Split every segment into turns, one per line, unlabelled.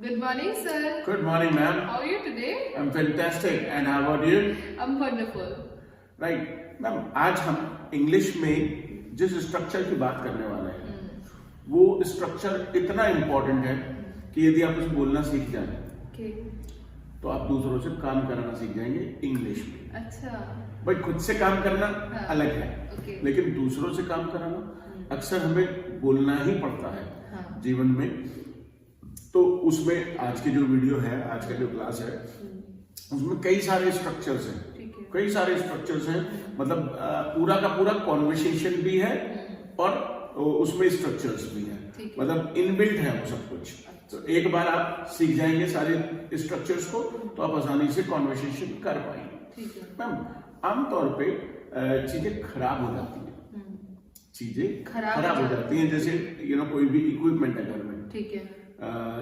Good morning, sir.
Good morning, ma'am.
How are you today?
I'm fantastic. And how about you?
I'm wonderful.
Right, ma'am आज हम English में जिस structure की बात करने वाले हैं वो स्ट्रक्चर इतना इम्पोर्टेंट है कि यदि आप उसे बोलना सीख जाए
Okay.
तो आप दूसरों से काम करना सीख जाएंगे इंग्लिश में।
अच्छा.
भाई खुद से काम करना
हाँ.
अलग है,
Okay.
लेकिन दूसरों से काम कराना अक्सर हमें बोलना ही पड़ता है
हाँ.
जीवन में। तो उसमें आज की जो वीडियो है, आज का जो क्लास है, उसमें कई सारे स्ट्रक्चर्स हैं, कई सारे स्ट्रक्चर्स हैं। मतलब पूरा का पूरा कॉन्वर्सेशन भी है और उसमें स्ट्रक्चर्स भी है, मतलब इनबिल्ट है वो सब कुछ। तो एक बार आप सीख जाएंगे सारे स्ट्रक्चर्स को तो आप आसानी से कॉन्वर्सेशन कर पाएंगे। मैम आमतौर पे चीजें खराब हो जाती हैं, चीजें खराब हो जाती हैं, जैसे कोई भी इक्विपमेंट है घर में, ठीक है,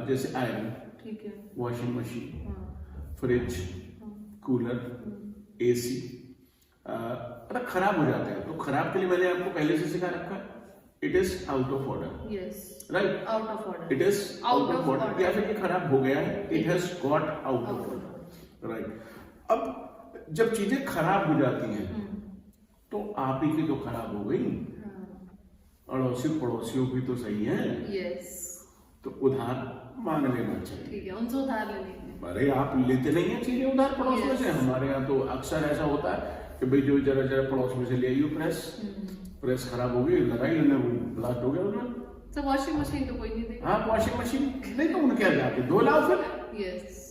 जैसे आयरन, ठीक है, washing machine, fridge, cooler, AC, अगर खराब हो जाते हैं तो खराब के लिए मैंने आपको पहले से सिखा रखा है, it is out of order. Yes, right, out of order, it is out of order, या फिर खराब हो गया है, it has got out of order. Right, अब जब चीजें खराब हो जाती हैं तो आप ही की तो खराब हो गई, अड़ोसी पड़ोसियों की तो सही है। यस, तो उधार मांग लेना चाहिए, ठीक है, उनसे उधार ले लेंगे। अरे आप लेते नहीं है चीजें उधार पड़ोस में से। हमारे यहाँ तो अक्सर ऐसा होता है कि भाई जो जरा जरा पड़ोस में से ले आइयो, प्रेस खराब हो गई, लगाई लेने, ब्लास्ट हो गया उसमें।
तो वॉशिंग मशीन तो कोई नहीं देगा।
हाँ, वॉशिंग मशीन नहीं तो उनके यहाँ जाके धो लाओ फिर। यस,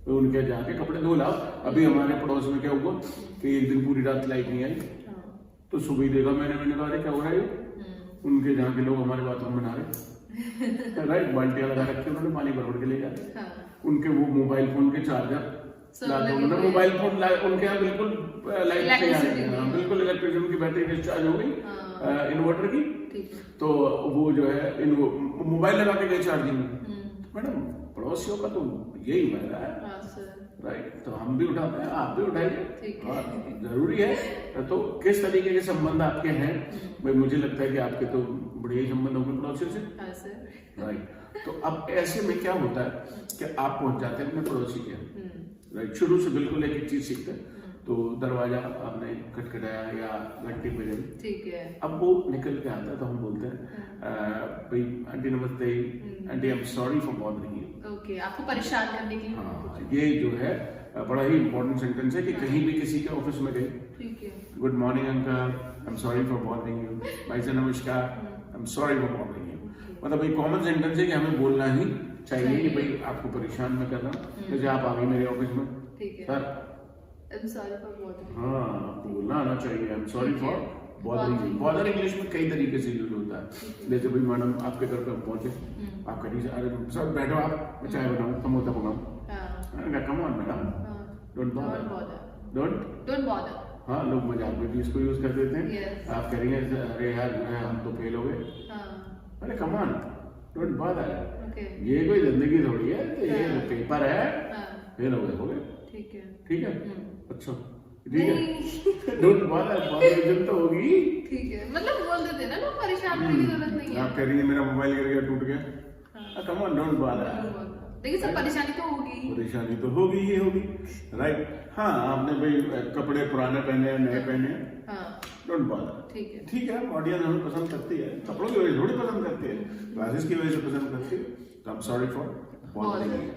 तो उनके यहाँ जाके कपड़े धो लाओ। अभी हमारे पड़ोस में क्या हुआ कि एक दिन पूरी रात लाइट नहीं आई, तो सुबह ही देखा मैंने कहा क्या हो रहा है, उनके जहाँ के लोग हमारे बाथरूम में नहा रहे। राइट, बाल्टियां लगा रखी उन्होंने, पानी भर के ले जाते। उनके वो मोबाइल फोन के चार्जर मोबाइल फोन उनके यहाँ बिल्कुल लाइट नहीं आ रही, बिल्कुल इलेक्ट्रिक, उनकी बैटरी डिस्चार्ज हो गई इन्वर्टर की, तो वो जो है मोबाइल लगा के गए चार्जिंग में। मैडम पड़ोसियों का तो यही फायदा है। राइट, तो हम भी उठाते हैं, आप भी उठाइए, जरूरी है। तो किस तरीके के संबंध आपके हैं? भाई मुझे लगता है कि आपके तो बढ़िया संबंध होंगे पड़ोसियों से। राइट, तो अब ऐसे में क्या होता है कि आप पहुंच जाते हैं अपने पड़ोसी के। राइट, शुरू से बिल्कुल एक चीज सीखते हैं, तो दरवाजा आपने खटखटाया या घंटी बजाई, ठीक है, अब वो निकल के आता है तो हम बोलते हैं भाई आंटी नमस्ते, aunty I am sorry for bothering you. Okay, आपको परेशान करने के लिए। हाँ, ये जो है बड़ा ही इंपॉर्टेंट सेंटेंस है कि कहीं भी किसी के ऑफिस में गए, ठीक है, good morning uncle, I am sorry for bothering you, भाई से नमस्कार, I am sorry for bothering you. मतलब एक कॉमन सेंटेंस है कि हमें बोलना ही चाहिए कि भाई आपको परेशान मैं कर रहा हूँ। जैसे आप आ गए मेरे ऑफिस में, sir I am sorry for bothering, हाँ बोलना आना चाहिए, I am sorry for bothering you. Bother English में कई तरीके से यूज होता है। जैसे भाई मैडम आपके घर पे पहुंचे, आप कहीं से, अरे सर बैठो, आप मैं चाय बनाऊं, समोसा बनाऊं, come on madam, don't bother, don't bother. हाँ, लोग मजाक में भी इसको यूज कर देते हैं। आप कह रही हैं अरे यार हम तो फेल हो गए, अरे कम ऑन, डोंट बॉदर। ये कोई जिंदगी थोड़ी है, तो ये पेपर है, फेल हो गए, ठीक है, ठीक है, अच्छा ठीक है, डोंट बॉदर, बॉदर तो होगी, ठीक है, मतलब बोल देते ना लोग, परेशान होने की जरूरत नहीं है। आप कह रही हैं मेरा मोबाइल गिर गया, टूट गया, कम ऑन, डोंट बॉदर। देखिए सब परेशानी तो होगी, परेशानी तो होगी ही होगी। राइट, हाँ, आपने भाई कपड़े पुराने पहने नए पहने, डोंट बॉदर, ठीक है, ठीक है। ऑडियंस हमें पसंद करती है, कपड़ों की वजह से थोड़ी पसंद करती है, क्लासेस की वजह से पसंद करती है। तो I am sorry for bothering you.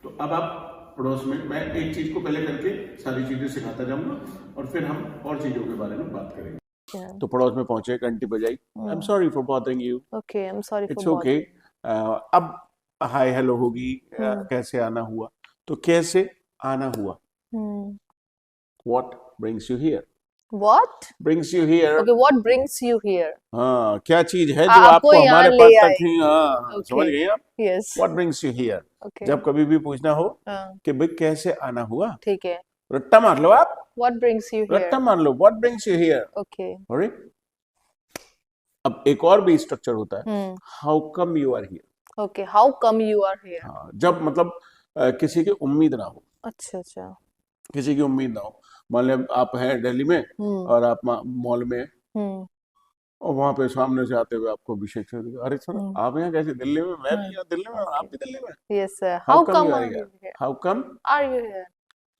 तो अब आप पड़ोस में, मैं एक चीज को पहले करके सारी चीजें सिखाता जाऊंगा और फिर हम और चीजों के बारे में बात करेंगे। तो पड़ोस में पहुंचे, घंटी बजाई, I am sorry for bothering you. Okay, I am sorry for, it's okay. अब हाय हेलो होगी, कैसे आना हुआ, तो कैसे आना हुआ, what brings you here, what brings you here, okay, what brings you here, हाँ, क्या चीज है जो आपको हमारे पास तक ही, हाँ, समझ गई आप, yes, what brings you here, okay, जब कभी भी पूछना हो कि भाई कैसे आना हुआ, ठीक है, रट्टा मार लो आप, what brings you here, रट्टा मार लो, what brings you here, okay, alright। अब एक और भी स्ट्रक्चर होता है, how come you are here, okay, how come you are here, हाँ, जब मतलब किसी की उम्मीद ना हो, अच्छा अच्छा, किसी की उम्मीद ना हो। मान लिया आप हैं दिल्ली में और आप मॉल में, और वहां पे सामने से आते हुए आपको अभिषेक से दिखा, अरे सर आप यहाँ कैसे दिल्ली में, मैं भी यहाँ दिल्ली में और आप भी दिल्ली में,
Yes, sir.
How
How
come
come
you are
are you
here,
here?
How come
Are you here?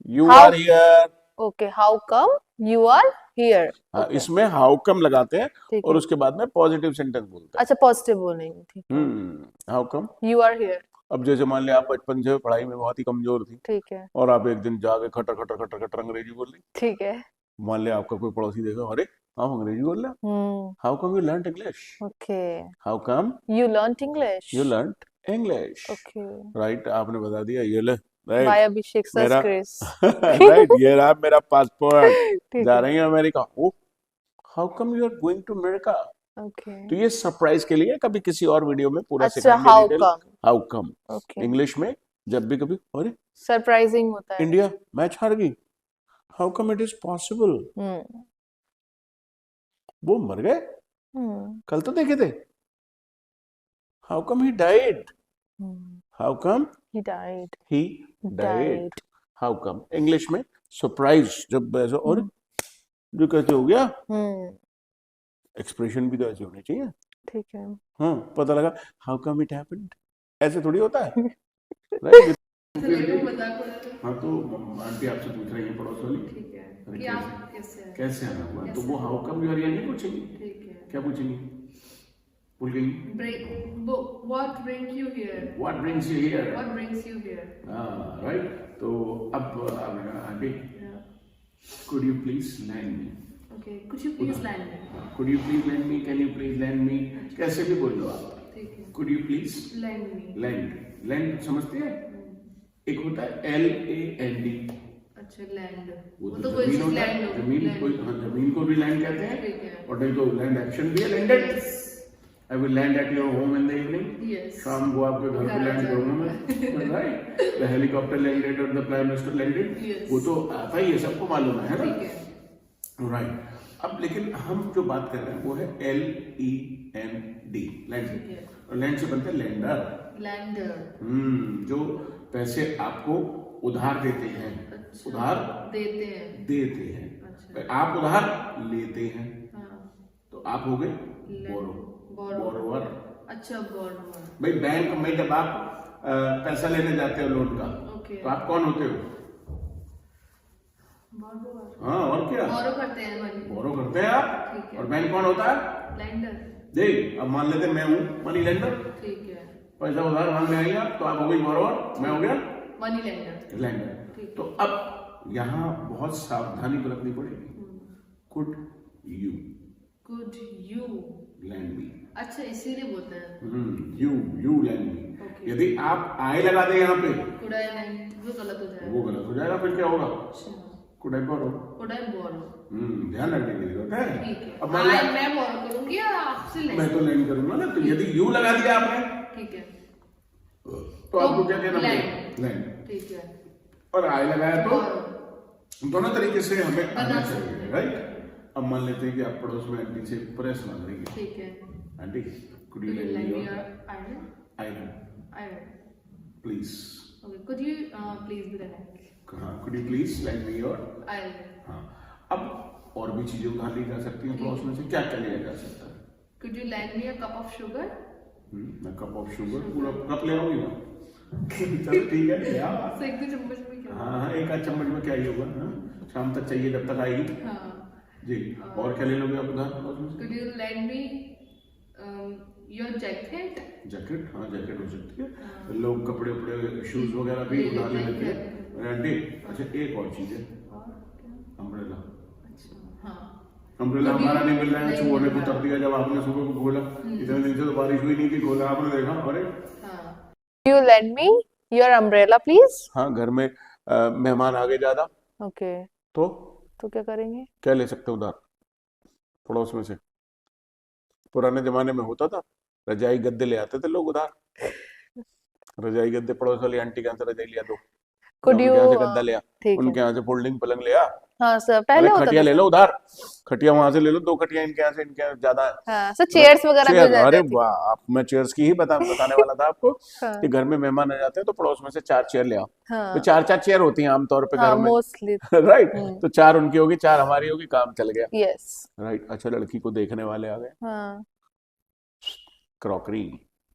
You
How-
are here.
Okay, how come you are here?
हाँ,
Okay,
इसमें हाउ कम लगाते हैं
ठीक
और
है।
उसके बाद में पॉजिटिव सेंटेंस बोलते हैं।
अच्छा, पॉजिटिव बोलेंगे, ठीक है।
How come.
You are here,
अब जैसे मान लिया आप बचपन से पढ़ाई में बहुत ही कमजोर थी
ठीक है,
और आप एक दिन जाके खटर खटर खटर खटर अंग्रेजी बोल ली,
ठीक है।
मान लिया आपका कोई पड़ोसी देखा, अरे आप अंग्रेजी बोल रहे हो, how come you learn English,
Okay.
How come
You learnt English.
You learn English,
Okay.
Right. आपने बता दिया, ये ले
By
राइट
Abhishek sir's
मेरा
grace.
राइट, ये रहा मेरा पासपोर्ट,
ठीक
जा
है।
रही है America. Oh how come you are going to America.
Okay.
तो ये सरप्राइज के लिए कभी किसी और वीडियो में पूरा
अच्छा,
सिखाएंगे
how
detail,
come?
How come.
Okay.
English में जब भी कभी अरे
Surprising होता है।
इंडिया मैच हार गई, how come it is possible,
hmm
वो मर गए,
हम्म
कल तो देखे थे, how come he died,
hmm.
How come
He died.
He died, how come. English में सरप्राइज जब ऐसा और जो कैसे हो गया,
हम्म,
एक्सप्रेशन भी तो ऐसे होने चाहिए।
ठीक है।
हाँ, पता लगा हाउ कम इट हैपेंड, ऐसे थोड़ी होता है राइट।
चलिए वो मजाक हो रहा था।
हाँ, तो आंटी आपसे पूछ रही है पड़ोस वाली,
ठीक है
अरे
कि आप कैसे हैं?
कैसे आना हुआ, तो
कैसे?
वो हाउ कम यू आर नहीं पूछेंगी,
ठीक है।
क्या पूछेंगी, भूल गई,
What brings you here?
What brings you here,
What brings you here?
हाँ राइट। तो अब aunty
Yeah.
could you please lend me,
Okay. Could you please lend me?
could you please lend me, can you please lend me, कैसे भी बोल लो आप,
ठीक है।
could you please
Lend me.
lend समझते हैं, एक होता है LAND,
अच्छा लैंड,
वो
वो
तो
तो कोई
जमीन
चीज
होता है,
लैंड हो,
जमीन
land.
कोई, हाँ, जमीन को भी लैंड कहते हैं,
ठीक है।
और नहीं तो लैंड एक्शन भी है, landed.
Yes.
I will land at your home in the evening,
Yes.
शाम को आपके घर पे
घर
लैंड
आ
करूंगा मैं, राइट। द हेलीकॉप्टर लैंडेड और the prime minister landed,
Yes.
वो तो आता ही है, सबको मालूम है ना,
ठीक है।
राइट। अब लेकिन हम जो बात कर रहे हैं वो है LEND, लैंड,
ठीक है।
और लैंड से बनता है लैंडर,
लैंडर।
जो पैसे आपको उधार देते हैं,
अच्छा।
उधार
देते हैं। अच्छा।
आप उधार लेते हैं,
हाँ।
तो आप हो गए
Borrower.
बोरोवर।
अच्छा borrower.
भाई बैंक में जब आप पैसा लेने जाते हो लोन का,
Okay.
तो आप कौन होते हो,
Borrower.
हाँ और क्या,
Borrow करते हैं money.
बोरो करते हैं आप,
ठीक है।
और बैंक कौन होता है,
Lender.
देख अब मान लेते हैं मैं हूँ मनी लेंडर,
ठीक है।
पैसा उधार मांगने आई आप, तो आप हो गई बोरोवर, मैं हो गया
Money lender.
लेंडर।
ठीक।
तो अब यहाँ बहुत सावधानी बरतनी पड़ेगी, could you
Could you?
Lend me,
अच्छा इसीलिए बोलते हैं।
You lend me.
Okay.
यदि आप आए लगा दे यहाँ पे,
Could I lend? वो गलत हो जाएगा।
वो गलत हो जाएगा, फिर क्या होगा,
अच्छा।
Could I borrow.
Could I borrow?
ध्यान रखने की जरूरत है।
ठीक है।
अब मान लिया
मैं borrow करूंगी या आपसे
मैं
लेंगे?
तो लैंड करूंगा ना, तो यदि यू लगा दिया आपने,
ठीक है।
तो आपको क्या कहना
लैंड।
पड़ेगा, लैंड,
ठीक है।
और आए लगाया तो
Borrow.
दोनों तरीके से हमें आना
बना
चाहिए,
सकते हैं।
राइट। अब मान लेते हैं कि आप पड़ोस में आंटी से प्रेस मांग रही है,
ठीक है।
Aunty could you
Could you
land
lend
me
me
your
your iron?
Iron
Iron.
Please,
Okay. Could you please be the next?
हाँ, could you please land me your,
Iron.
हाँ। अब और भी चीजें उधार ली जा सकती हैं पड़ोस में से, क्या क्या लिया जा सकता है,
Could you lend me a cup of sugar?
मैं कप ऑफ शुगर, पूरा कप ले आऊंगी ना, चलो ठीक है, क्या बात।
तो एक दो चम्मच में क्या?
हाँ, एक आध चम्मच में क्या ही होगा, हाँ? शाम तक चाहिए जब तक आएगी
हाँ।
जी। और क्या ले लोगे आप उधार पड़ोस में से,
Could you lend me your jacket?
Jacket, हाँ जैकेट हो सकती है, लोग कपड़े उपड़े शूज वगैरह भी
ले
उधार ले
लेते
लेते
हैं।
हैं, आंटी। अच्छा एक और चीज है,
और क्या?
अम्ब्रेला,
अच्छा हाँ।
अम्ब्रेला
कभी
हमारा नहीं मिल रहा है,
नहीं
छुओ ने
मिल
को
रहा।
तब दिया जब आपने सुबह को खोला, इतने दिन से तो बारिश हुई नहीं थी, खोला आपने देखा, अरे
हाँ।
You lend me your umbrella, please?
हाँ, घर में मेहमान आ गए ज्यादा,
Okay.
तो
क्या करेंगे?
क्या ले सकते हो उधार पड़ोस में से, पुराने जमाने में होता था, रजाई गद्दे ले आते थे लोग उधार, रजाई गद्दे पड़ोस वाली आंटी के यहाँ से रजाई लिया दो,
Could
उनके
you
यहाँ से गद्दा लिया,
ठीक है।
उनके यहाँ से फोल्डिंग पलंग लिया।
हाँ सर,
अरे
पहले होता
खटिया
था
ले
सर।
लो उधार, खटिया वहां से ले लो, 2 खटिया इनके यहाँ से, इनके यहाँ ज्यादा है।
हाँ सर, चेयर्स वगैरह भी हो
चेयर,
जाती
अरे
थी।
वाह, आप मैं चेयर्स की ही बताने वाला था आपको
हाँ
कि घर में मेहमान आ जाते हैं तो पड़ोस में से 4 चेयर ले आओ। तो
हाँ
4-4 चेयर होती हैं आमतौर पे
हाँ
घर में।
मोस्टली।
राइट, तो 4 उनकी होगी, 4 हमारी होगी, काम चल गया।
यस।
राइट, अच्छा लड़की को देखने वाले आ गए।
हाँ,
क्रॉकरी,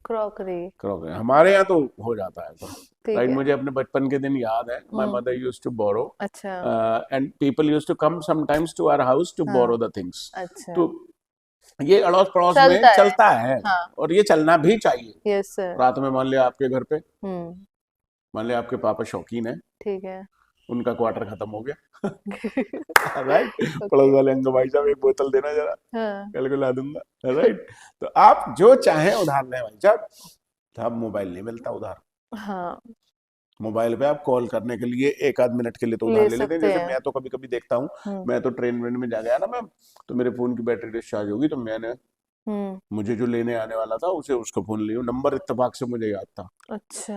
क्रॉकरी।
क्रॉकरी हमारे यहाँ तो हो जाता है तो।
ठीक
राइट,
है।
मुझे अपने बचपन के दिन याद है, my mother used to borrow
अच्छा
and people used to come sometimes to our house to
हाँ।
Borrow the things.
अच्छा
तो ये अड़ोस पड़ोस में
चलता है।
चलता है,
हाँ
और ये चलना भी चाहिए।
Yes sir.
रात में मान लिया आपके घर पे,
हम्म,
मान लिया आपके पापा शौकीन है,
ठीक है।
उनका क्वार्टर खत्म हो गया। राइट, पड़ोस वाले अंकल, भाई साहब एक बोतल देना जरा,
हाँ
कल को ला दूंगा। राइट, तो आप जो चाहें उधार लें भाई साहब। अब मोबाइल नहीं मिलता उधार।
हाँ
मोबाइल पे आप कॉल करने के लिए 1 आध मिनट के लिए तो
ले
उधार ले लेते हैं।
सकते
जैसे
हैं।
मैं तो कभी कभी देखता हूँ,
हम्म
मैं तो ट्रेन वेन में जा गया ना मैम, तो मेरे फोन की बैटरी डिस्चार्ज होगी, तो मैंने
हम्म।
मुझे जो लेने आने वाला था उसे उसका फोन लिया, नंबर इत्तेफाक से मुझे याद था।
अच्छा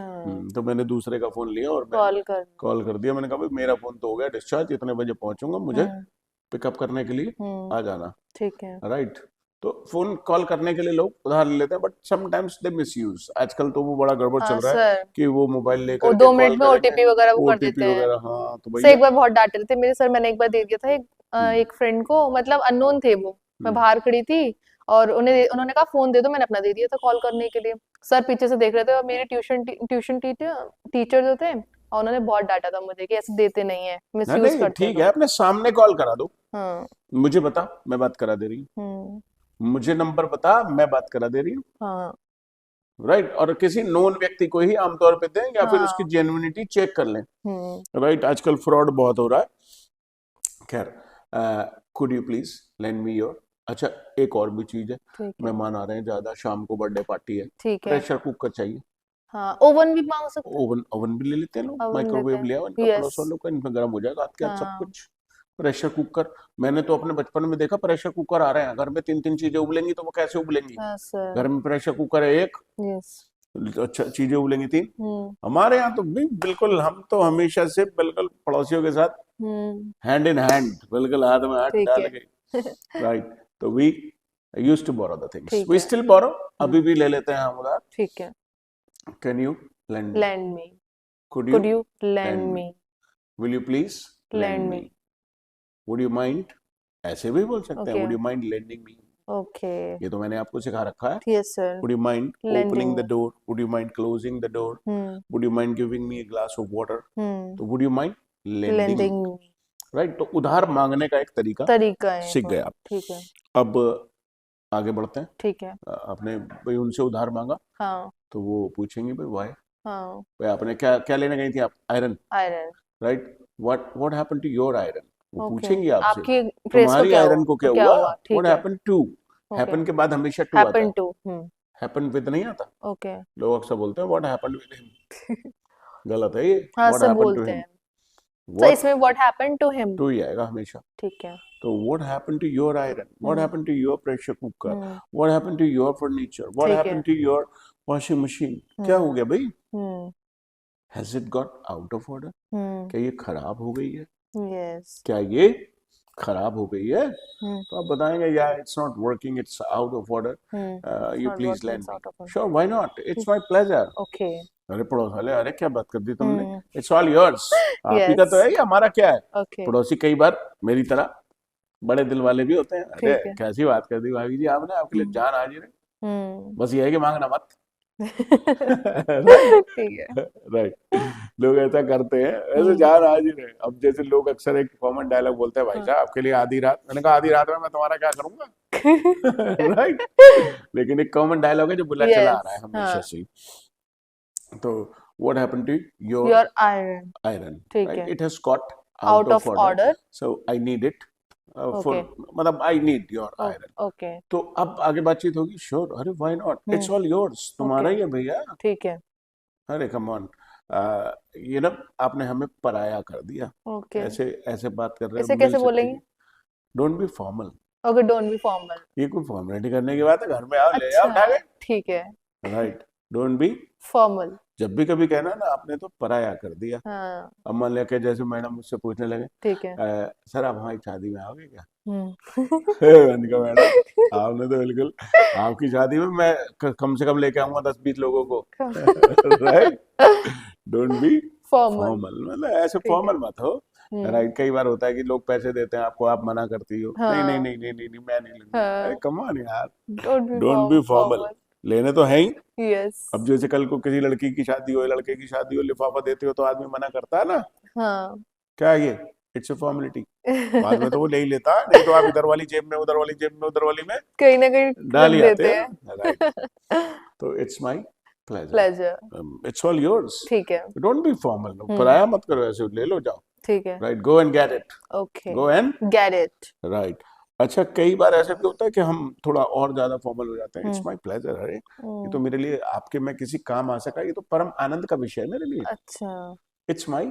तो मैंने दूसरे का फोन लिया और मैं
कॉल कर।
कॉल कर दिया। मैंने कहा भाई मेरा फोन तो हो गया डिस्चार्ज, इतने बजे पहुंचूंगा, मुझे
हम्म
पिकअप करने के लिए
हम्म,
आ जाना।
ठीक है।
राइट, तो फोन कॉल करने के लिए लोग उधार ले लेते हैं, but sometimes they miss use. आजकल तो वो बड़ा गड़बड़
हाँ
चल रहा है
सर,
कि वो मोबाइल
वो
लेकर के
2
कॉल
मिनट में
करेंगे,
ओटीपी वगैरह वो कर
ओटीपी
देते हैं।
वगैरह। हाँ तो
सर
भैया,
एक बार बहुत डांटे थे मेरे सर, मैंने एक बार दे दिया था एक फ्रेंड को, मतलब अननोन थे वो, मैं बाहर खड़ी थी और उन्होंने कहा फोन दे दो, मैंने अपना दे दिया था कॉल करने के लिए। सर पीछे से देख रहे थे और मेरे ट्यूशन टीचर जो थे, और उन्होंने बहुत डांटा था मुझे कि ऐसे देते नहीं है, मिस यूज
नहीं
करते
ठीक
हो।
है, अपने सामने कॉल करा दो,
हाँ
मुझे बता, मैं बात करा दे रही हूँ, मुझे नंबर बता, मैं बात करा दे रही हूँ।
हाँ
राइट, और किसी नोन व्यक्ति को ही आमतौर पे दें, या फिर उसकी
हाँ
जेन्युइनिटी चेक कर लें।
हम्म
राइट, आजकल फ्रॉड बहुत हो रहा है। खैर, could you please lend me your. अच्छा, एक और भी चीज है,
ठीक है
मेहमान आ रहे हैं ज्यादा, शाम को बर्थडे पार्टी है,
ठीक है।
प्रेशर कुकर चाहिए।
हाँ ओवन भी मांग सकते हैं।
ओवन, ओवन भी ले लेते हैं लोग,
ओवन लेते
माइक्रोवेव
हैं।
लिया इनका
यस
पड़ोस वालों का, इनमें गर्म हो जाएगा हाथ के हाथ सब
हाँ
कुछ। प्रेशर कुकर, मैंने तो अपने बचपन में देखा, प्रेशर कुकर आ रहे हैं घर में, 3-3 चीजें उबलेंगी तो वो कैसे उबलेंगी?
हाँ सर।
घर में प्रेशर कुकर है एक,
यस
अच्छा चीजें उबलेंगी 3। हमारे यहाँ तो भी बिल्कुल, हम तो हमेशा से बिल्कुल पड़ोसियों के साथ हैंड इन हैंड, बिल्कुल हाथ में हाथ
ठीक
डाल
है।
के। राइट, तो we used to borrow the things,
ठीक
वी
है।
स्टिल बोरो, अभी भी ले लेते हैं हम उधार।
ठीक है।
Can you lend me,
lend me.
Could
could
you
you lend
lend
me.
me, will you please
lend
lend
me.
me, would you mind, ऐसे भी बोल सकते हैं,
okay
would you mind lending me।
Okay
ये तो मैंने आपको सिखा रखा है।
Yes sir.
would you mind
Lending
opening the
me।
door, would you mind closing the door, would you mind giving me a glass of water, तो would you mind lending
lending
me। Right, तो उधार मांगने का एक तरीका
तरीका है
सीख
वो।
गए आप।
ठीक है
अब आगे बढ़ते हैं।
ठीक है।
आपने भाई उनसे उधार मांगा,
हाँ
तो वो पूछेंगे भाई वाई,
हाँ
भाई आपने क्या क्या लेने गई थी आप? Iron.
Iron.
Right, what happened to your iron, वो
ओके
पूछेंगे आपसे।
आपकी प्रेस को
तुम्हारी
क्या
आयरन
हुआ,
को क्या
क्या
हुआ?
हुआ? ठीक
व्हाट
है।
हैपेंड टू,
ओके
हैपन के बाद हमेशा टू आता
हैपन
है,
टू।
हैपन विद नहीं आता।
ओके
लोग अक्सर बोलते हैं व्हाट हैपेंड विद हिम, गलत है ये।
हाँ
व्हाट
सब
हैपेंड टू
बोलते
हिम,
हैं, तो
व्हाट
इसमें what happen to him.
To ही आएगा हमेशा।
ठीक है।
तो what happened to your iron, what happened to your pressure cooker,
hmm
what happened to your furniture, what
ठीक है।
Happened to your washing machine. क्या हो गया भाई?
Hmm
has it got out of order, क्या ये खराब हो गई है?
यस।
क्या ये खराब हो गई है? तो आप बताएंगे या it's not working, it's out of order, you please lend me. Sure, why not, it's my pleasure.
Okay
अरे पड़ोस वाले, अरे क्या बात कर दी तुमने, इट्स ऑल योर्स, आप ही का तो है, ये हमारा क्या है?
ओके
पड़ोसी कई बार मेरी तरह बड़े दिल वाले भी होते हैं। अरे
ठीक है।
कैसी बात कर दी भाभी जी आपने, आपके लिए जान हाजिर है, बस ये है कि मांगना मत। राइट
ठीक है।
राइट, लोग ऐसा करते हैं, ऐसे जान हाजिर है। अब जैसे लोग अक्सर एक कॉमन डायलॉग बोलते हैं, भाई साहब आपके लिए आधी रात, मैंने कहा आधी रात में मैं तुम्हारा क्या करूंगा। राइट, लेकिन एक कॉमन डायलॉग है जो बुला चला आ रहा है हमेशा से। तो what happened to your
your iron.
Iron,
ठीक
राइट,
है।
It has got
out of order,
so I need it for, मतलब I need your iron.
Okay
तो अब आगे बातचीत होगी। श्योर, अरे why not, it's all yours, तुम्हारा ही है भैया।
ठीक है।
अरे कम ऑन, ये ना आपने हमें पराया कर दिया।
ओके
ऐसे ऐसे बात कर रहे
ऐसे
हो,
कैसे बोलेंगे?
Don't be formal.
Okay don't be formal.
ये कोई फॉर्मेलिटी करने की बात है? घर में आओ, ले आओ,
अच्छा
उठा के।
ठीक है।
Right, don't be
formal.
जब भी कभी कहना ना आपने तो पराया कर दिया।
हाँ
अब मान लिया कि जैसे मैडम मुझसे पूछने लगे,
ठीक है।
सर आप हमारी शादी में आओगे क्या?
हम्म
मैंने कहा मैडम आपने तो बिल्कुल, आपकी शादी में मैं कम से कम लेके आऊंगा 10-20 लोगों को। Right, don't be
formal.
Formal, मतलब ऐसे
ठीक है।
फॉर्मल मत हो। राइट, कई बार होता है कि लोग पैसे देते हैं आपको, आप मना करती हो, नहीं नहीं
हाँ
नहीं नहीं नहीं, नहीं मैं नहीं लूंगी। अरे
हाँ,
कम ऑन यार,
don't be
don't be formal,
formal.
लेने तो है ही।
यस।
अब जैसे कल को किसी लड़की की शादी हो, लड़के की शादी हो, लिफाफा देते हो तो आदमी मना करता है ना,
हाँ
क्या है ये, इट्स अ फॉर्मेलिटी। बाद में तो वो ले ही लेता, नहीं तो आप इधर वाली जेब में, उधर वाली जेब में, उधर वाली में
कहीं ना कहीं
डाल
रख
ही आते
देते
हैं।
हैं।
राइट, तो it's my pleasure,
pleasure.
It's all yours,
ठीक है।
डोंट बी फॉर्मल, पराया मत करो, ऐसे ले लो जाओ।
ठीक है।
Right, go and get it,
okay.
Go and
get it.
Right. अच्छा, कई बार ऐसा भी होता है कि हम थोड़ा और ज्यादा फॉर्मल हो जाते हैं, इट्स माई प्लेजर, अरे ये तो मेरे लिए, आपके मैं किसी काम आ सका, ये तो परम आनंद का विषय है मेरे लिए,
अच्छा।
It's my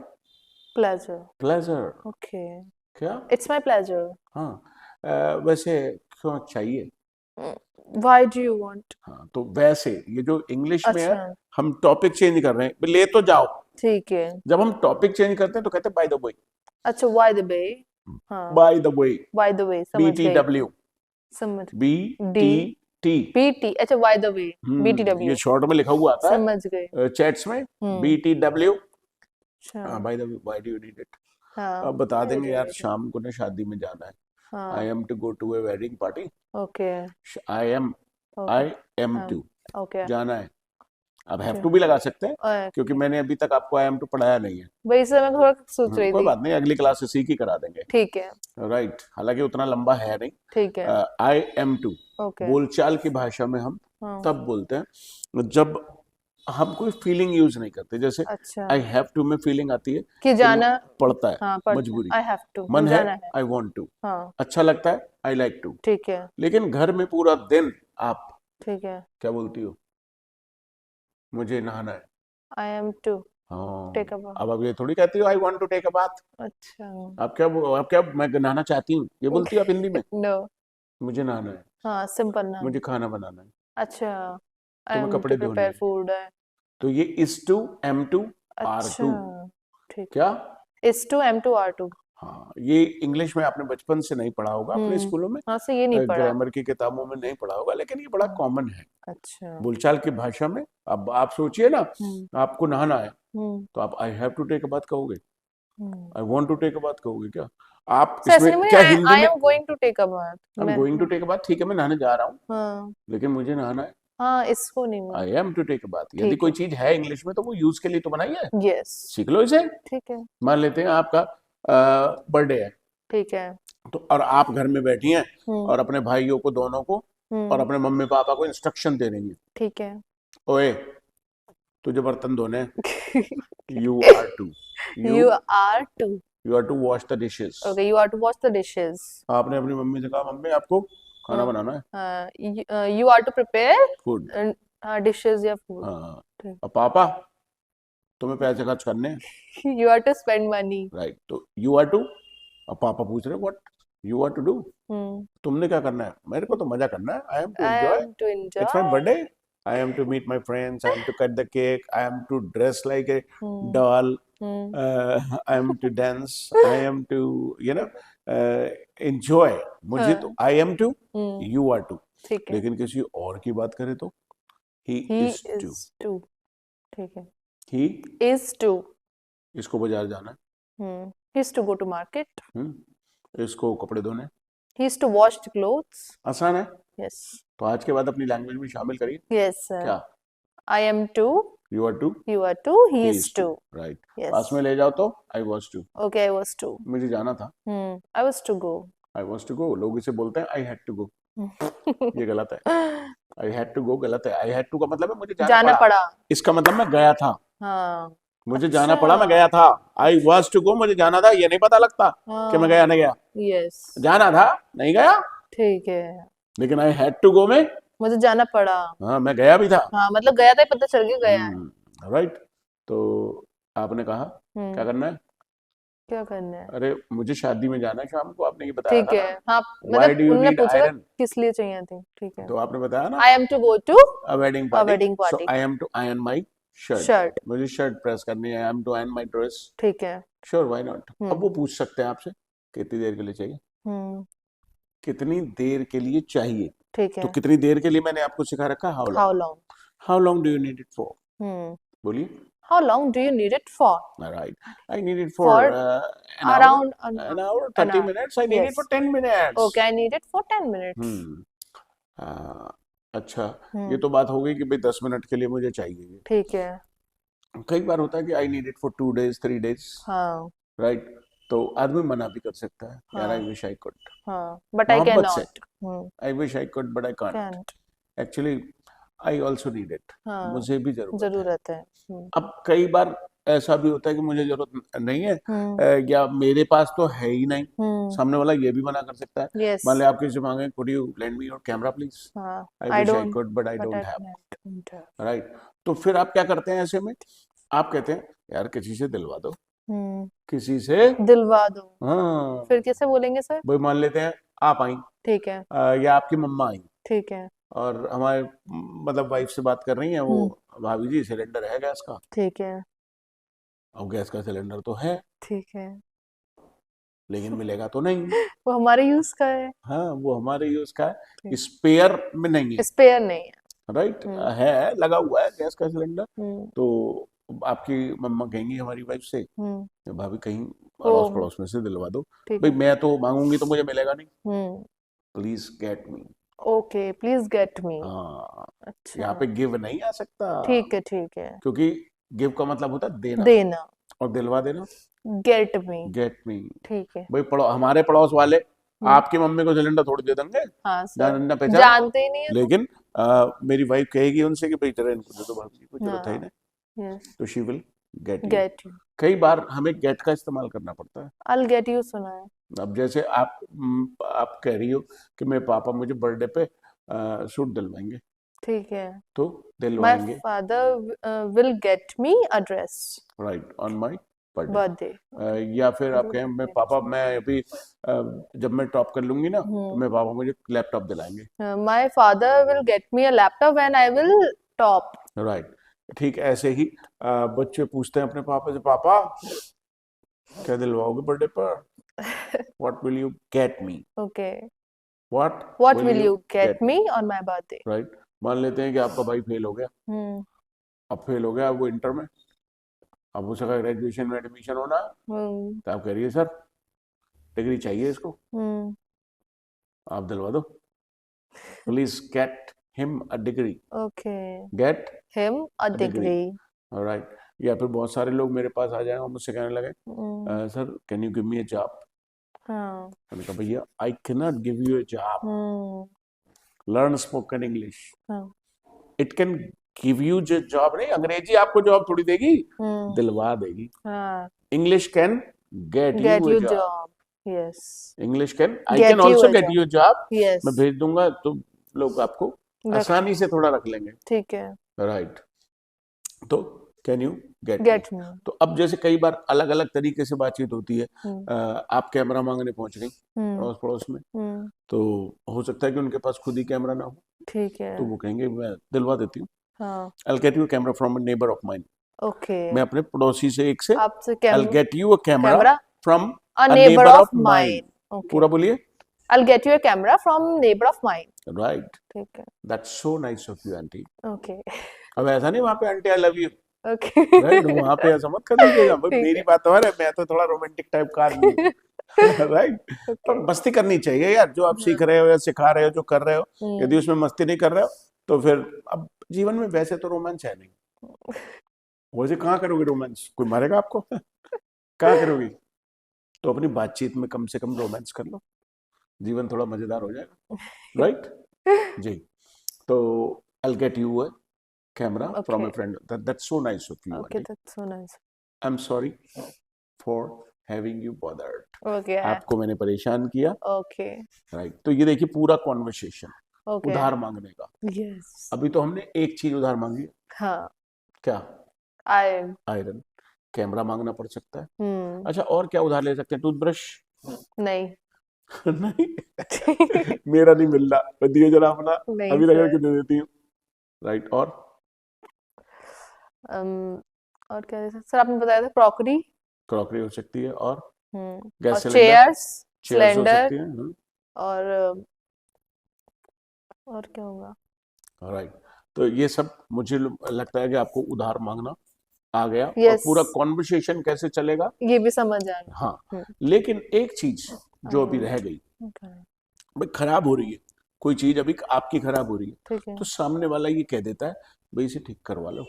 pleasure.
Pleasure.
Okay.
क्या?
It's my pleasure.
हाँ, वैसे क्यों चाहिए?
Why do you want?
हाँ, तो वैसे ये जो इंग्लिश में है,
अच्छा
हम टॉपिक चेंज कर रहे हैं, ले तो जाओ।
ठीक है।
जब हम टॉपिक चेंज करते हैं तो कहते हैं बाय द वे,
अच्छा व्हाई द वे। हाँ
by the way,
why the way,
B
समझ
टी
गई।
डब्ल्यू,
समझ।
B
D
T T,
BT, अच्छा व्हाई द वे,
ये
बीटीडब्ल्यू।
शॉर्ट में लिखा हुआ आता
समझ गए।
है चैट्स में,
हम्म।
बी टी डब्ल्यू,
अच्छा।
Bye the way, why do you need it?
हाँ
अब बता
why
देंगे
do you
यार
need it?
शाम को ना शादी में जाना है,
हाँ
I am to go to a wedding party,
okay
I am,
okay
I am
हाँ
टू,
ओके
जाना है। अब हैव
ओके
टू भी लगा सकते हैं, क्योंकि
ओके।
मैंने अभी तक आपको आई एम टू पढ़ाया नहीं है।
वही से मैं थोड़ा सोच रही
कोई
थी।
बात नहीं, अगली क्लास से सीख ही करा देंगे।
ठीक है।
राइट, हालांकि उतना लंबा है नहीं।
ठीक है।
I am to
okay.
बोलचाल की भाषा में हम
हाँ
तब बोलते हैं जब हम कोई फीलिंग यूज नहीं करते, जैसे
अच्छा
आई हैव टू में फीलिंग आती है
कि
तो
जाना।
पड़ता है,
हाँ पर
मजबूरी,
आई हैव टू,
मन है
जाना है।
आई वांट टू,
हाँ
अच्छा लगता है आई लाइक टू।
ठीक है।
लेकिन घर में पूरा दिन आप
ठीक है।
क्या बोलती हो? मुझे नहाना है।
आई एम टू
हाँ,
टेक अ बाथ।
अब आप ये थोड़ी कहती हो I want to take a bath.
अच्छा
आप क्या मैं नहाना चाहती हूँ ये बोलती हो आप हिंदी में?
नो।
मुझे नहाना है,
हाँ सिंपल नाम।
मुझे खाना बनाना है,
अच्छा आई
तुम्हें
एम
कपड़े
टू
धोने
प्रिपेयर
हैं।
फूड है।
तो ये is to, am to, are
अच्छा
टू,
ठीक।
क्या?
Is to am to are to.
हाँ, ये इंग्लिश में आपने बचपन से नहीं पढ़ा होगा अपने स्कूलों में,
हाँ से ये नहीं पढ़ा।
ग्रामर की किताबों में नहीं पढ़ा होगा, लेकिन ये बड़ा कॉमन है
अच्छा
बोलचाल की भाषा में। अब आप सोचिए ना, आपको नहाना है
हम्म
तो आप I have to take a bath कहोगे, I want to take a bath कहोगे क्या? आप
सर ऐसे
इसमें
नहीं,
क्या
मुझे
हिंदी
आई
में
am going to take a bath.
I am
मैं
going to take a bath, ठीक है मैं नहाने जा रहा हूँ,
हाँ
लेकिन मुझे नहाना है,
हाँ इसको नहीं मैं।
I am to take a bath. यदि
ठीक
कोई
है।
चीज है इंग्लिश में तो वो यूज के लिए तो बनाई है,
यस
सीख लो इसे।
ठीक है।
मान लेते हैं आपका बर्थडे है,
ठीक है।
तो और आप घर में बैठी हैं
हम्म
और अपने भाइयों को दोनों को और अपने मम्मी पापा को इंस्ट्रक्शन दे रही हैं,
ठीक है।
ओए तुझे बर्तन धोने हैं, you are to,
you are to
you are to wash the dishes.
Okay, you are to wash the dishes.
आपने अपनी मम्मी से कहा मम्मी आपको खाना बनाना है,
you are to prepare
food,
dishes या फूड।
हाँ,
ठीक।
और पापा तुम्हें पैसे खर्च करने हैं,
you are to spend money.
Right, तो यू आर टू, और पापा पूछ रहे what you are to do, तुमने क्या करना है? मेरे को तो मजा करना है, I am to
I
enjoy,
am to
it's my
enjoy.
Birthday, I am to meet my friends, I am to cut the cake, I am to dress like a doll, I am to dance, I am to, you know, enjoy. मुझे तो I am to, you are to.
ठीक है।
लेकिन किसी और की बात करें तो he
He
is to,
is to ठीक है।
he
is to
इसको बाजार जाना है,
he is to go to market,
इसको कपड़े धोने हैं।
he is to wash the clothes।
आसान है,
yes
तो आज के बाद अपनी लैंग्वेज में शामिल करिए।
yes sir।
क्या?
I am to,
You are to,
you are to, he is to।
Right,
yes
पास में ले जाओ तो I was to,
okay I was to,
मुझे जाना था,
I was to go।
I was to go, लोग इसे बोलते हैं I had to go, ये गलत है, I had to go गलत है, I had to का मतलब है मुझे जाना पड़ा, इसका मतलब मैं गया था,
हाँ
मुझे जाना पड़ा, मैं गया था। I was to go मुझे जाना था, ये नहीं पता लगता कि मैं गया नहीं गया,
yes
जाना था नहीं गया,
ठीक है।
लेकिन I had to go में
मुझे जाना पड़ा,
हाँ मैं गया भी था,
हाँ मतलब गया था, पता चल गया गया है।
राइट, तो आपने कहा क्या करना है?
क्या करना है?
अरे मुझे शादी में जाना है शाम को, आपने ये बताया
ठीक
था
है।
ना,
हाँ
Why
मतलब
do you
उन्होंने
need
पूछा था
iron?
किस लिए चाहिए थी। ठीक है।
तो आपने बताया ना
I am to go to
a wedding
a
party,
wedding
so
party।
I am to iron my shirt,
shirt,
मुझे शर्ट प्रेस करनी है, I am to iron my dress,
ठीक है।
Sure why not. अब
हम्म
वो पूछ सकते हैं आपसे कितनी देर के लिए चाहिए,
हम्म
कितनी देर के लिए चाहिए।
ठीक
तो
है।
कितनी देर के लिए मैंने आपको सिखा रखा, how
how
long,
long?
How long do you need it for,
hmm
बोलिए।
How long do you need it for?
Right, I need it for
for
an hour,
around
an hour
an
30
hour.
minutes, I need it for
Yes.
10 minutes।
Okay, I need it for 10 minutes.
अच्छा, ये
हम्म
तो बात हो गई कि भाई 10 minute के लिए मुझे चाहिए।
ठीक है।
कई बार होता है कि आई need it for 2 days 3 days,
हाँ
राइट। तो आदमी मना भी कर सकता है, यार आई
हाँ
विश आई कुड,
हाँ, but I
मोहब्बत से,
cannot.
I wish I could but I can't,
Can't.
Actually I also need it,
हाँ,
मुझे भी जरूरत है।
जरूरत है।
अब कई बार ऐसा भी होता है कि मुझे जरूरत नहीं है,
हम्म
या मेरे पास तो है ही नहीं,
हम्म
सामने वाला ये भी मना कर सकता है।
yes.
मान लिया आप किसी से मांगे, could you lend me your camera please,
हाँ,
आई
I
wish I
don't,
could but I
but I
don't have,
don't have.
Right. तो फिर आप क्या करते हैं ऐसे में, आप कहते हैं यार किसी से दिलवा दो, किसी से,
दिलवा दो।
हाँ,
फिर कैसे बोलेंगे सर?
वही मान लेते हैं आप आई,
ठीक है
या आपकी मम्मा आई,
ठीक है
और हमारे मतलब वाइफ से बात कर रही हैं, वो भाभी जी सिलेंडर है गैस का,
ठीक है
अब गैस का सिलेंडर तो है
ठीक है।
लेकिन मिलेगा तो नहीं,
वो हमारे यूज का है,
हाँ वो हमारे यूज का है,
ठीक।
स्पेयर में नहीं है,
स्पेयर नहीं है।
राइट,
हम्म
है लगा हुआ है गैस का सिलेंडर।
हम्म
तो आपकी मम्मा कहेंगी हमारी वाइफ से,
हम्म
भाभी कहीं
ओ
अड़ोस पड़ोस में से दिलवा दो,
ठीक
भाई
है।
मैं तो मांगूंगी तो मुझे मिलेगा नहीं,
hmm
please get me.
Okay, please get me.
हाँ,
अच्छा,
यहाँ पे गिव नहीं आ सकता,
ठीक है।
क्योंकि गिव का मतलब होता है देना,
देना,
और दिलवा देना
गेट मी,
गेट मी।
ठीक है।
भाई हमारे पड़ोस वाले आपकी मम्मी को सिलेंडर थोड़ी दे देंगे,
हाँ सर,
जान ना पहचान,
जानते ही नहीं है तो।
लेकिन मेरी वाइफ कहेगी उनसे कि भाई जरा इनको दे दो, भाभी को जरूरत है ही
हाँ
नहीं,
यस,
तो she will get you.
Get you.
कई बार हमें गेट का इस्तेमाल करना पड़ता है।
I'll get you सुना है।
अब जैसे आप कह रही हो कि मेरे पापा मुझे बर्थडे पे सूट दिलवाएंगे,
ठीक है।
तो
My
दिलवाएंगे,
father will get me a dress,
right, on my birthday.
birthday।
या फिर आप कहें मैं पापा, मैं अभी जब मैं टॉप कर लूंगी ना तो मेरे पापा मुझे लैपटॉप दिलाएंगे,
My father will get me a laptop when I will top।
Right. ठीक ऐसे ही बच्चे पूछते हैं अपने पापा से, पापा क्या दिलवाओगे बर्थडे पर, what will you get me,
Okay,
what
what will you get me on my birthday?
Right. मान लेते हैं कि आपका भाई फेल हो गया,
हम्म
अब फेल हो गया, अब वो इंटर में, अब उसका ग्रेजुएशन में एडमिशन होना है,
हम्म
तो आप कह रही है सर डिग्री चाहिए इसको,
हम्म
आप दिलवा दो, please get him a degree,
Okay,
get
him a
degree,
degree।
Right. या फिर बहुत सारे लोग मेरे पास आ जाएंगे और मुझसे कहने लगे,
hmm
sir can you give me a job,
हाँ
मैंने कहा भैया I can not give you a job,
hmm
learn spoken English,
हाँ
it can give you job नहीं, अंग्रेजी आपको जॉब थोड़ी देगी,
हम्म
दिलवा देगी,
हाँ,
English can get
get
you a
you
job,
job। Yes,
English can, I
get
can
you
also
a
get
job।
You job,
Yes,
मैं भेज दूंगा तो लोग आपको
रख,
आसानी से थोड़ा रख लेंगे,
ठीक है।
राइट। तो can you get
Get me।
तो अब जैसे कई बार अलग अलग तरीके से बातचीत होती है,
हम्म
आप कैमरा मांगने पहुंच गई
हम्म
अड़ोस पड़ोस में,
हम्म
तो हो सकता है कि उनके पास खुद ही कैमरा ना हो,
ठीक है।
तो वो कहेंगे मैं दिलवा देती हूँ,
हाँ
I'll get you a camera from a neighbor of mine,
okay,
मैं अपने पड़ोसी से एक से,
आपसे
I'll get you a camera
camera
from
a
a
neighbor
neighbor
of
of mine,
mine। Okay,
पूरा बोलिए,
I'll get you a camera from neighbor of mine।
right,
ठीक है,
that's so nice of you aunty।
Okay
अब ऐसा नहीं वहां पे aunty I love you,
okay
right, वहां पे ऐसा मत कर दीजिएगा भाई,
ठीक
मेरी
है।
बात और है, मैं तो थोड़ा रोमांटिक टाइप का आदमी हूँ, राइट।
ओके,
पर मस्ती करनी चाहिए यार, जो आप सीख रहे हो या सिखा रहे हो, जो कर रहे हो, यदि उसमें मस्ती नहीं कर रहे हो तो फिर अब जीवन में वैसे तो रोमांस है नहीं, वैसे कहाँ करोगे रोमांस, कोई मारेगा आपको कहाँ करोगी, तो अपनी बातचीत में कम से कम रोमांस कर लो, जीवन थोड़ा मजेदार हो जाएगा, राइट जी। तो I'll get you a camera from a
Okay,
friend, that's so nice of you
okay,
aunty,
that's so nice।
I'm sorry for having you bothered,
Okay,
आपको मैंने परेशान किया,
okay,
राइट। तो ये देखिए पूरा कॉन्वर्सेशन
okay,
उधार मांगने का,
yes,
अभी तो हमने एक चीज उधार मांगी,
हाँ,
क्या,
I,
आयरन, कैमरा मांगना पड़ सकता है,
हम्म
अच्छा और क्या उधार ले सकते हैं, टूथब्रश
नहीं
नहीं मेरा नहीं मिल रहा, दियो जरा अपना,
नहीं
अभी रगड़ के
सर,
दे देती हूँ, राइट। और
और क्या है सर, आपने बताया था क्रॉकरी।
क्रॉकरी हो सकती है, और
और
गैस सिलेंडर,
चेयर्स,
चेयर्स हो
सिलेंडर,
सकती है।
और क्या होगा?
राइट। तो ये सब मुझे लगता है कि आपको उधार मांगना आ गया, और
यस,
पूरा कॉन्वर्सेशन कैसे चलेगा।
ये भी समझ आ गया।
हाँ, लेकिन एक चीज जो अभी रह गई,
okay,
भाई खराब हो रही है कोई चीज, अभी आपकी खराब हो रही है,
ठीक है।
तो सामने वाला ये कह देता है भाई इसे ठीक करवा लो,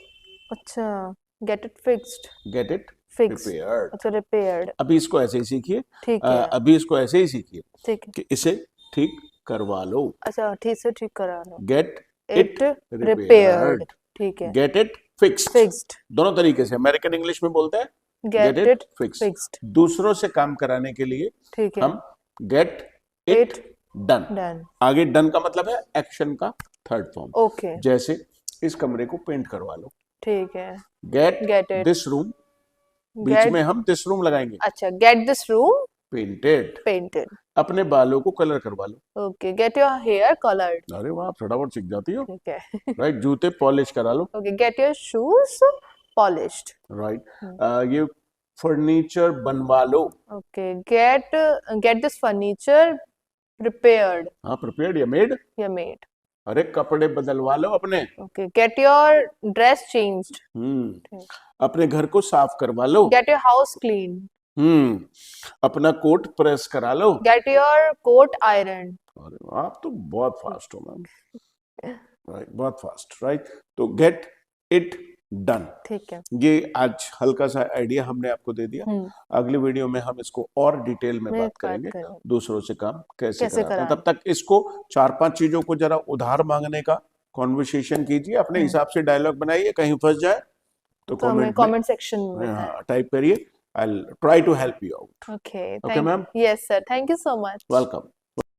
अच्छा, get it fixed,
get it
fixed,
repaired.
अच्छा रिपेयर्ड,
अभी इसको ऐसे ही सीखिए,
ठीक है,
अभी इसको ऐसे ही सीखिए
ठीक है।
कि इसे ठीक करवा लो,
अच्छा, ठीक से ठीक करा लो,
get
it
it
repaired,
repaired,
ठीक है,
गेट इट फिक्स्ड।
फिक्स्ड,
दोनों तरीके से अमेरिकन इंग्लिश में बोलते हैं
get
get
it
it fixed.
Fixed,
दूसरों से काम कराने के लिए
ठीक है,
हम get it
it
done.
Done,
आगे डन का मतलब है एक्शन का थर्ड फॉर्म।
ओके,
जैसे इस कमरे को पेंट करवा लो,
ठीक है,
get
get it,
this room, बीच
गेट,
में हम दिस रूम लगाएंगे,
अच्छा, get this room
painted.
Painted,
अपने बालों को कलर करवा लो,
okay, get your hair coloured,
अरे वाह, आप फटाफट सीख जाती हो।
ठीक है,
राइट, जूते पॉलिश करा लो,
okay, get your shoes polished,
right. ये फर्नीचर बनवा लो,
okay, get this furniture repaired
हाँ प्रिपेयर्ड या मेड।
या मेड,
अरे कपड़े बदलवा लो अपने,
okay, get your dress changed,
अपने घर को साफ करवा लो,
गेट योर हाउस क्लीन,
अपना कोट प्रेस करा लो,
गेट योर कोट आयरन,
अरे वाह, आप तो बहुत फास्ट हो मैम, राइट, बहुत फास्ट, राइट। तो गेट इट डन,
ठीक है,
ये आज हल्का सा आइडिया हमने आपको दे दिया। अगली वीडियो में हम इसको और डिटेल में बात करेंगे, दूसरों से काम कैसे कराते हैं। तब तक इसको 4-5 चीजों को जरा उधार मांगने का कॉन्वर्सेशन कीजिए, अपने हिसाब से डायलॉग बनाइए, कहीं फंस जाए तो
कमेंट सेक्शन में
टाइप करिए, I will try to help you out.
Okay
Okay, ma'am?
Yes sir, thank you so much,
welcome.